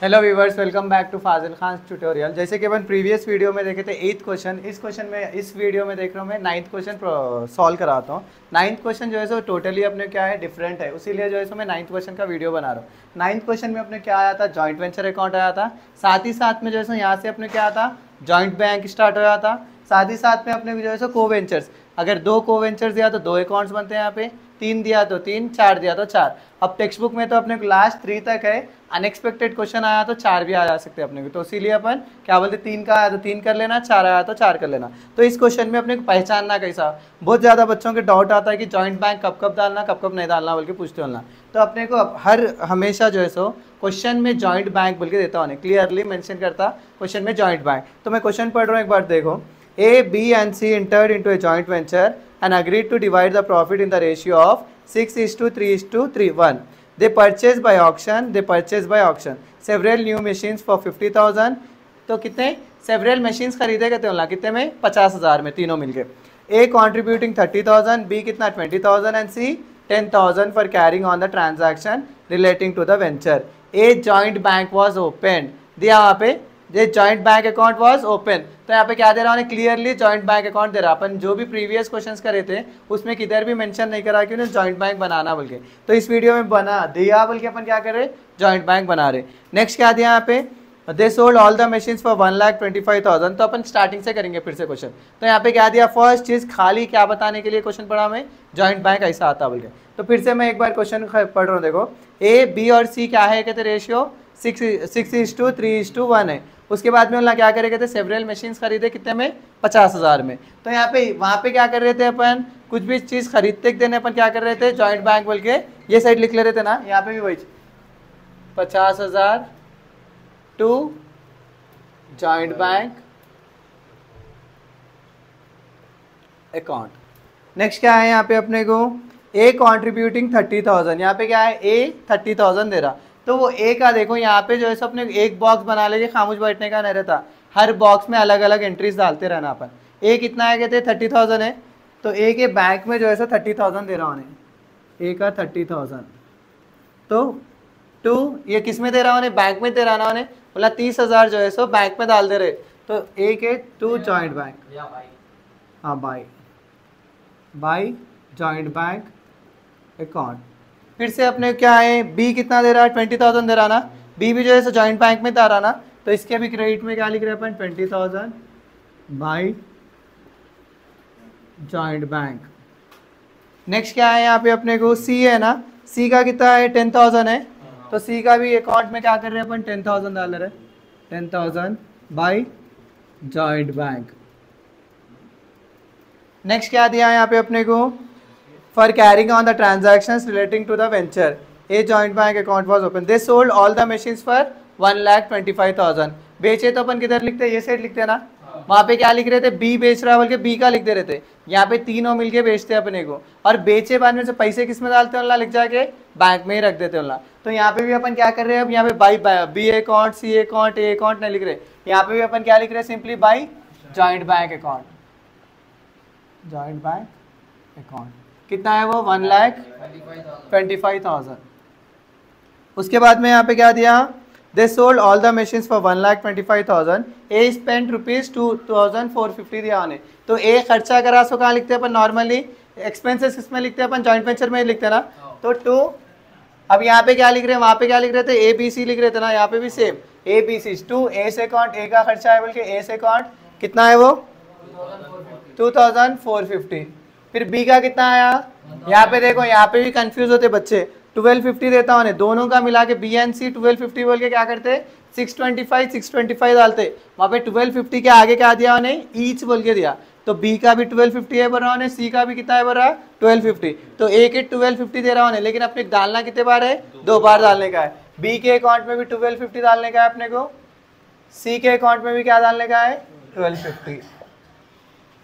Hello viewers, welcome back to Fazil Khan tutorial. जैसे कि अपन previous video में देखे थे 8th क्वेश्चन, इस वीडियो में देख रहा हूँ मैं 9th क्वेश्चन सॉल्व कराता हूँ। 9th क्वेश्चन जो है सो टोटली अपने क्या है डिफरेंट है, उसीलिए जो है सो मैं 9th क्वेश्चन का वीडियो बना रहा हूँ। 9th क्वेश्चन में अपने क्या आया था, जॉइंट वेंचर अकाउंट आया था। साथ ही साथ में जो है सो यहाँ से अपने क्या आता, जॉइंट बैंक स्टार्ट हो जाता। साथ ही साथ में अपने जो है सो को वेंचर्स, अगर 2 को वेंचर्स दिया तो 2 अकाउंट्स बनते हैं यहाँ पे, 3 दिया तो 3, 4 दिया तो 4। अब टेक्स्ट बुक में तो अपने लास्ट 3 तक है, अनएक्सपेक्टेड क्वेश्चन आया तो 4 भी आ जा सकते हैं अपने को, तो इसीलिए अपन क्या बोलते 3 का आया तो 3 कर लेना, 4 आया तो 4 कर लेना। तो इस क्वेश्चन में अपने को पहचानना कैसा, बहुत ज़्यादा बच्चों के डाउट आता है कि जॉइंट बैंक कब कब डालना, कब कब नहीं डालना बोल के पूछते होना। तो अपने को हर हमेशा जो है सो क्वेश्चन में जॉइंट बैंक बोल के देता होने, क्लियरली मेंशन करता क्वेश्चन में जॉइंट बैंक। तो मैं क्वेश्चन पढ़ रहा हूँ, एक बार देखो। A, B and C entered into a joint venture and agreed to divide the profit in the ratio of 6:3:1. They purchased by auction several new machines for 50,000. तो कितने सेवरल मशीन्स खरीदे गए थे, कितने में 50,000 में, तीनों मिलके। A contributing 30,000, B कितना 20,000 and C 10,000 for carrying on the transaction relating to the venture. A joint bank was opened, दिया वहाँ पे ये joint bank account was open. तो यहाँ पे क्या दे रहा है, क्लियरली जॉइंट बैंक अकाउंट दे रहा। अपन जो भी प्रीवियस क्वेश्चंस करे थे उसमें किधर भी मेंशन नहीं करा कि उन्हें जॉइंट बैंक बनाना बोल के, तो इस वीडियो में बना दिया बोल के अपन क्या कर रहे, जॉइंट बैंक बना रहे। नेक्स्ट क्या दिया यहाँ पे, they sold all the machines for 1,25,000। तो अपन स्टार्टिंग से करेंगे फिर से क्वेश्चन। तो यहाँ पे क्या दिया, फर्स्ट चीज खाली क्या बताने के लिए क्वेश्चन पढ़ा मैं, जॉइंट बैंक ऐसा आता बोल के। तो फिर से मैं एक बार क्वेश्चन पढ़ रहा हूँ, देखो। ए, बी और सी क्या है, कहते रेशियो 6:3:1 है। उसके बाद में उन्होंने क्या करे, कहते सेवरल मशीन्स खरीदे कितने में, 50,000 में। तो यहाँ पे वहाँ पे क्या कर रहे थे अपन, कुछ भी चीज़ खरीदते देने अपन क्या कर रहे थे, जॉइंट बैंक बोल के ये साइड लिख ले रहे थे ना। यहाँ पे भी वही 50,000 to joint bank account. Next क्या है यहाँ पे अपने को, ए कॉन्ट्रीब्यूटिंग 30,000। यहाँ पे क्या है, ए 30,000 दे रहा। तो वो ए का देखो यहाँ पे जो है अपने एक बॉक्स बना लेके खामोश बैठने का नहीं रहता, हर बॉक्स में अलग अलग एंट्रीज डालते रहना अपन। ए कितना है, कहते 30,000 है, तो ए के बैंक में जो है 30,000 दे रहा उन्हें, ए का 30,000। तो टू ये किस में दे रहा उन्हें, बैंक में दे रहा ना उन्हें, बोला 30,000 जो है सो बैंक में डाल दे रहे। तो ए के टू जॉइंट बैंक, हाँ बाई जॉइंट बैंक अकाउंट। फिर से अपने क्या है, बी कितना दे रहा है, 20,000 दे रहा ना, बी भी जो है जॉइंट बैंक में दे रहा ना, तो इसके भी क्रेडिट में क्या लिख रहे हैं अपन, 20,000 बाई जॉइंट बैंक। नेक्स्ट क्या है यहाँ पे अपने को, सी है ना, सी का कितना है 10,000 है, तो सी का भी अकाउंट में क्या कर रहे हैं अपन, 10,000 डाल रहे हैं, 10,000 बाई जॉइंट बैंक। नेक्स्ट क्या दिया है यहाँ पे अपने को, for carrying on the transactions relating to the venture, a joint bank account was opened. They sold all the machines for 1,25,000. बेचे तो अपन किधर लिखते हैं, ये साइड लिखते हैं ना। वहाँ पे क्या लिख रहे थे, बी बेच रहा है बोल के बी का लिख दे रहे थे। यहाँ पे तीनों मिलके बेचते हैं अपने को, और बेचे बाद में से पैसे किस में डालते हैं, लिख जाके बैंक में ही रख देते हैं। तो यहाँ पे भी अपन क्या कर रहे हैं, अब यहाँ पे by B account, C account, A account नहीं लिख रहे, यहाँ पे भी अपन क्या लिख रहे हैं, simply by joint bank account. Joint bank account कितना है वो, 1,25,000। उसके बाद में यहाँ पे क्या दिया, they sold all the machines for 1,25,000। A spend ₹2,450 दिया उन्हें। तो ए खर्चा करा, सो कहाँ लिखते हैं अपन, नॉर्मली एक्सपेंसेस किसमें लिखते हैं अपन, जॉइंट वेंचर में लिखते हैं ना। तो 2, अब यहाँ पे क्या लिख रहे हैं, वहाँ पे क्या लिख रहे थे, ए बी सी लिख रहे थे ना, यहाँ पे भी सेम ए बी सी। 2 ए से अकाउंट, ए का खर्चा है बोल के ए से अकाउंट कितना है वो 2,450। फिर बी का कितना आया, यहाँ पे देखो, यहाँ पे भी कंफ्यूज होते बच्चे, 1250 देता उन्हें, दोनों का मिला के बी एंड सी 1250 बोल के क्या करते, 625 डालते। वहाँ पे 1250 के आगे क्या दिया उन्हें, ईच बोल के दिया। तो बी का भी 1250 है बोल रहा उन्हें, सी का भी कितना है बोल रहा 1250। तो ए के 1250 दे रहा उन्हें, लेकिन अपने डालना कितने बार है, 2 बार डालने का है। बी के अकाउंट में भी 1250 डालने का है अपने को, सी के अकाउंट में भी क्या डालने का है, 1250।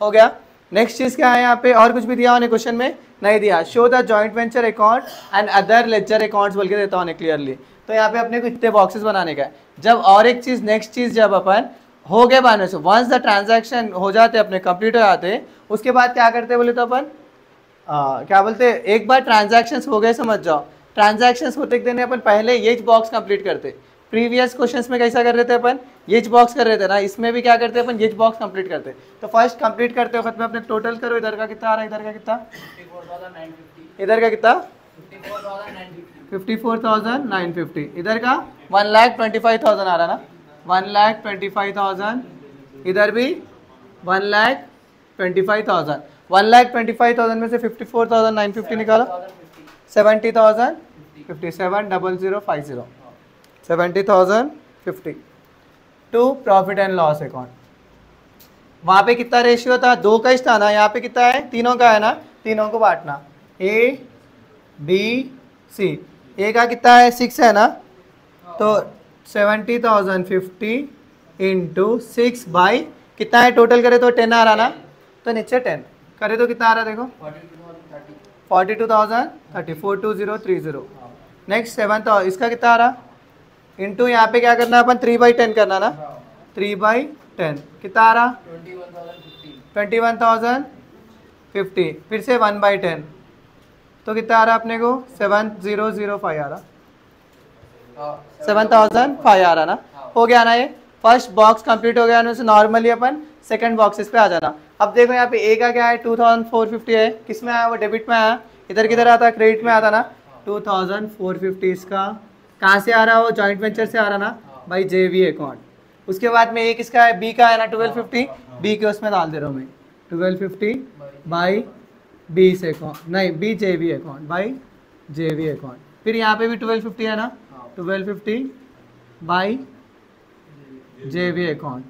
हो गया। नेक्स्ट चीज क्या है यहाँ पे, और कुछ भी दिया उन्हें क्वेश्चन में नहीं दिया। Show the joint venture account and other ledger accounts बोल के देता उन्हें क्लियरली। तो यहाँ पे अपने को इतने बॉक्सेस बनाने का है। जब और एक चीज, नेक्स्ट चीज जब अपन हो गए बाने से, वंस द ट्रांजैक्शन हो जाते अपने कंप्लीट हो जाते, उसके बाद क्या करते बोले तो अपन क्या बोलते, एक बार ट्रांजैक्शंस हो गए समझ जाओ, ट्रांजैक्शंस होते देने अपन पहले ये बॉक्स कंप्लीट करते, प्रीवियस क्वेश्चंस में कैसा कर रहे थे अपन, ये बॉक्स कर रहे थे ना, इसमें भी क्या करते हैं अपन, ये बॉक्स कंप्लीट करते हैं। तो फर्स्ट कंप्लीट करते वक्त में अपने टोटल करो, इधर का कितना आ रहा है, इधर का कितना, 54,950, इधर का कितना 54,950, इधर का 1,25,000 आ रहा ना, 1,25,000, इधर भी 1,25,000, 1,25,000 में से 54,950 निकालो, 70,000, 57,0050, 70,050 to profit and loss account. वहाँ पे कितना रेशियो था, 2 का था ना, यहाँ पे कितना है, तीनों का है ना, तीनों को बांटना, ए बी सी, ए का कितना है 6 है ना, तो 70,050 इंटू 6 बाई कितना है, टोटल करे तो 10 आ रहा ना, तो नीचे 10 करे तो कितना आ रहा, देखो 42,030, 42030। नेक्स्ट 7 इसका कितना आ रहा, इंटू यहाँ पे क्या करना अपन, 3/10 करना ना, 3/10 कितना आ रहा, 21,050, फिर से 1/10 तो कितना आ रहा अपने को, 7,005 आ रहा, 7,005 आ रहा ना, हो गया ना। ये फर्स्ट बॉक्स कंप्लीट हो गया ना, नॉर्मली अपन सेकंड बॉक्सेस पे आ जाना। अब देखो यहाँ पे ए का क्या है, 2,450 है, किस में आया, वो डेबिट में आया, इधर किधर आता, क्रेडिट में आता ना, 2,450 इसका कहाँ से आ रहा, वो जॉइंट वेंचर से आ रहा ना, भाई जेवी अकाउंट। उसके बाद में एक इसका है, बी का है ना 1250, बी के उसमें डाल दे रहा हूँ मैं, 1250 बाई बी से अकाउंट, नहीं बी जेवी अकाउंट, बाई जेवी अकाउंट। फिर यहाँ पे भी 1250 है ना, 1250 बाई जेवी अकाउंट।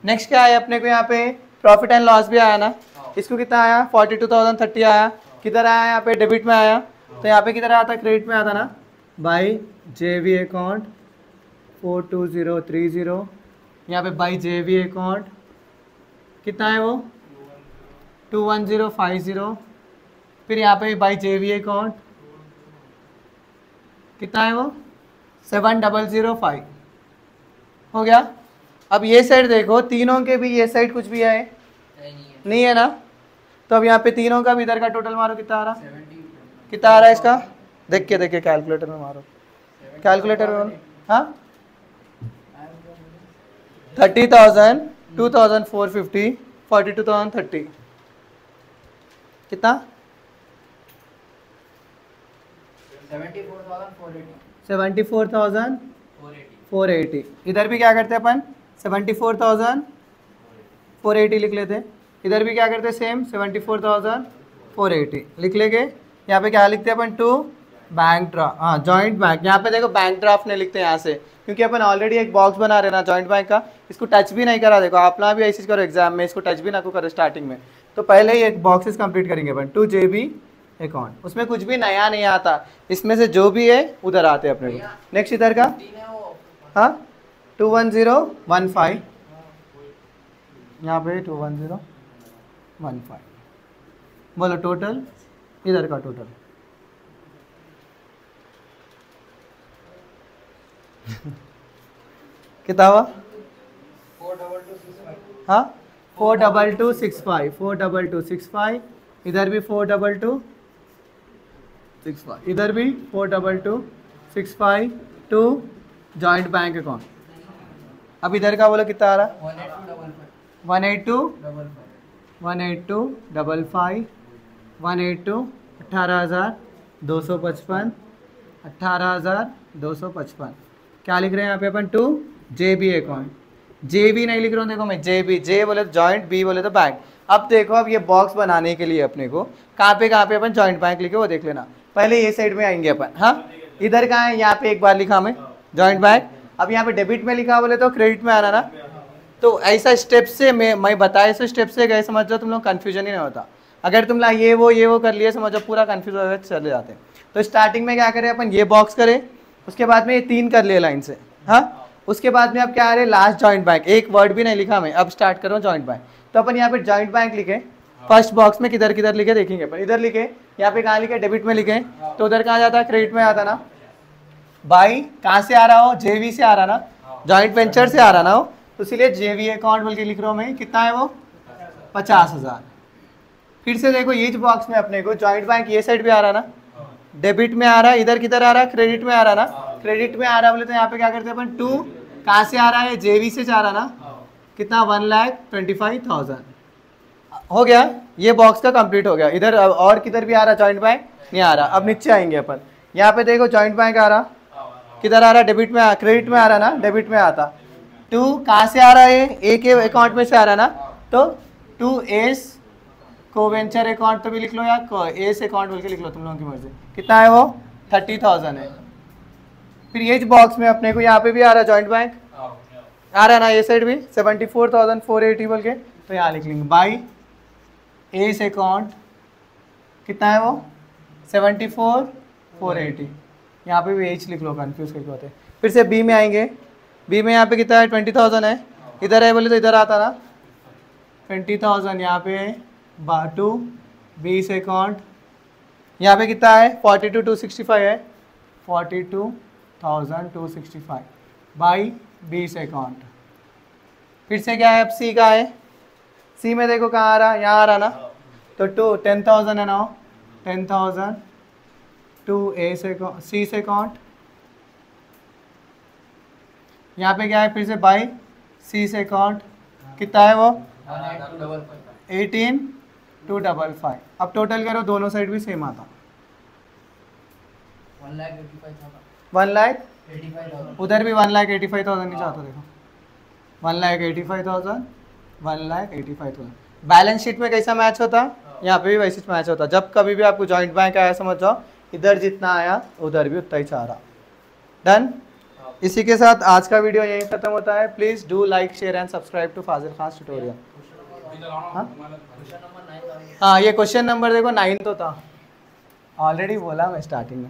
नेक्स्ट क्या है अपने को, यहाँ पे प्रॉफिट एंड लॉस भी आया ना, इसको कितना आया, 42,030 आया, किधर आया, यहाँ पे डेबिट में आया, तो यहाँ पे किधर आया था, क्रेडिट में आता ना, बाई जेवी अकाउंट 42030, यहाँ पे बाई जेवी अकाउंट कितना है वो 21050, फिर यहाँ पे बाई जेवी अकाउंट कितना है वो 7,005, हो गया। अब ये साइड देखो, तीनों के भी ये साइड कुछ भी है नहीं है ना, तो अब यहाँ पे तीनों का भी इधर का टोटल मारो, कितना आ रहा, कितना आ रहा है इसका, देख के कैलकुलेटर में मारो, कैलकुलेटर में, हाँ 30,000, 2,450, 42,030 कितना 74,480। इधर भी क्या करते हैं अपन, 74,480 लिख लेते हैं, इधर भी क्या करते हैं सेम 74,480 लिख लेंगे। यहाँ पे क्या लिखते हैं अपन, टू बैंक ड्राफ्ट, हाँ जॉइंट बैंक, यहाँ पे देखो बैंक ड्राफ्ट नहीं लिखते यहाँ से, क्योंकि अपन ऑलरेडी एक बॉक्स बना रहे ना जॉइंट बैंक का, इसको टच भी नहीं करा, देखो आप ना भी ऐसे करो एग्जाम में, इसको टच भी ना को करो स्टार्टिंग में, तो पहले ही एक बॉक्सेस कंप्लीट करेंगे अपन, टू जेबी अकाउंट, उसमें कुछ भी नया नहीं आता, इसमें से जो भी है उधर आते हैं अपने को। नेक्स्ट इधर का, हाँ 21015, यहाँ पे 21015, बोलो टोटल, इधर का टोटल कितना हुआ, हाँ 42265, 42265, इधर भी 42265, इधर भी 42265 टू जॉइंट बैंक अकाउंट। अब इधर का बोलो कितना आ रहा, 18255, 18,255, 18,255, क्या लिख रहे हैं यहाँ पे अपन, टू जेबी अकाउंट, जेबी नहीं लिख रहा हूँ, देखो मैं जेबी, जे बोले तो जॉइंट, बी बोले तो बैंक। अब देखो, अब ये बॉक्स बनाने के लिए अपने को कहाँ पे अपन जॉइंट बैंक लिखे वो देख लेना। पहले ये साइड में आएंगे अपन, हाँ इधर कहाँ है, यहाँ पे एक बार लिखा मैं जॉइंट बैंक, अब यहाँ पे डेबिट में लिखा बोले तो क्रेडिट में आ रहा ना, तो ऐसा स्टेप से मैं बताया, ऐसे स्टेप से गए, समझ जाओ तुम लोग कन्फ्यूजन ही नहीं होता। अगर तुम लोग ये वो कर लिए, समझो पूरा कन्फ्यूज हो चले जाते हैं। तो स्टार्टिंग में क्या करें अपन, ये बॉक्स करें, उसके बाद में ये 3 कर लिए लाइन से, हाँ उसके बाद में अब क्या आ रहे, लास्ट जॉइंट बैंक, एक वर्ड भी नहीं लिखा मैं, अब स्टार्ट करो जॉइंट बैंक। तो अपन यहाँ पे जॉइंट बैंक लिखे, फर्स्ट बॉक्स में किधर किधर लिखे देखेंगे अपन, इधर लिखे, यहाँ पे कहाँ लिखे, डेबिट में लिखे, तो उधर कहाँ जाता है, क्रेडिट में आता ना, बाई कहाँ से आ रहा हो, जेवी से आ रहा ना, जॉइंट वेंचर से आ रहा ना हो, तो इसलिए जेवी अकाउंट बोल के लिख रहा हूँ मैं, कितना है वो 50,000। फिर से देखो ये बॉक्स में अपने को जॉइंट बैंक ये साइड भी आ रहा ना, डेबिट में आ रहा है, इधर किधर आ रहा है, क्रेडिट में आ रहा ना, क्रेडिट में आ रहा बोले तो यहाँ पे क्या करते हैं अपन, 2 कहाँ से आ रहा है, जेवी से जा रहा ना, कितना 1,25,000 हो गया। ये बॉक्स का कंप्लीट हो गया। इधर और किधर भी आ रहा जॉइंट बैंक, नहीं आ रहा। अब नीचे आएंगे अपन, यहाँ पे देखो जॉइंट बैंक आ रहा, किधर आ रहा, डेबिट में, क्रेडिट में आ रहा ना, डेबिट में आता। 2 कहाँ से आ रहा है, ए के अकाउंट में से आ रहा ना, तो 2 एस को वेंचर अकाउंट तो भी लिख लो या एस अकाउंट बोल के लिख लो, तुम लोगों की मर्जी। कितना है वो, 30,000 है। फिर ये बॉक्स में अपने को यहाँ पे भी आ रहा जॉइंट बैंक आ रहा है ना, ये साइड भी 74,480 बोल के, तो यहाँ लिख लेंगे बाई एस अकाउंट, कितना है वो 74,480। यहाँ पे भी एच लिख लो, कन्फ्यूज करके होते। फिर से बी में आएंगे, बी में यहाँ पे कितना है 20,000 है, इधर है बोले तो इधर आता ना 20,000, यहाँ पे 2 बीस अकाउंट, यहाँ पे कितना है 42,265 है, 42,265 बाई 20 अकाउंट। फिर से क्या है, अब सी का है, सी में देखो कहाँ आ रहा, यहाँ आ रहा ना, तो 10,000 है ना, 10,000 टू ए से सी से अकाउंट, यहाँ पे क्या है फिर से बाई सी से अकाउंट, कितना है वो 18,255। अब टोटल करो, दोनों साइड भी सेम आता, 1,85,000, उधर भी 1,85,000 नहीं चाहता, देखो 1,85,000, 1,85,000। बैलेंस शीट में कैसा मैच होता, यहाँ पे भी वैसे मैच होता। जब कभी भी आपको जॉइंट बैंक आया, समझ जाओ इधर जितना आया उधर भी उतना ही चाह रहा। डन। इसी के साथ आज का वीडियो यहीं खत्म होता है। Please do like, share and subscribe to Fazil Khan tutorial. हाँ, ये क्वेश्चन नंबर देखो 9 तो था, ऑलरेडी बोला मैं स्टार्टिंग में।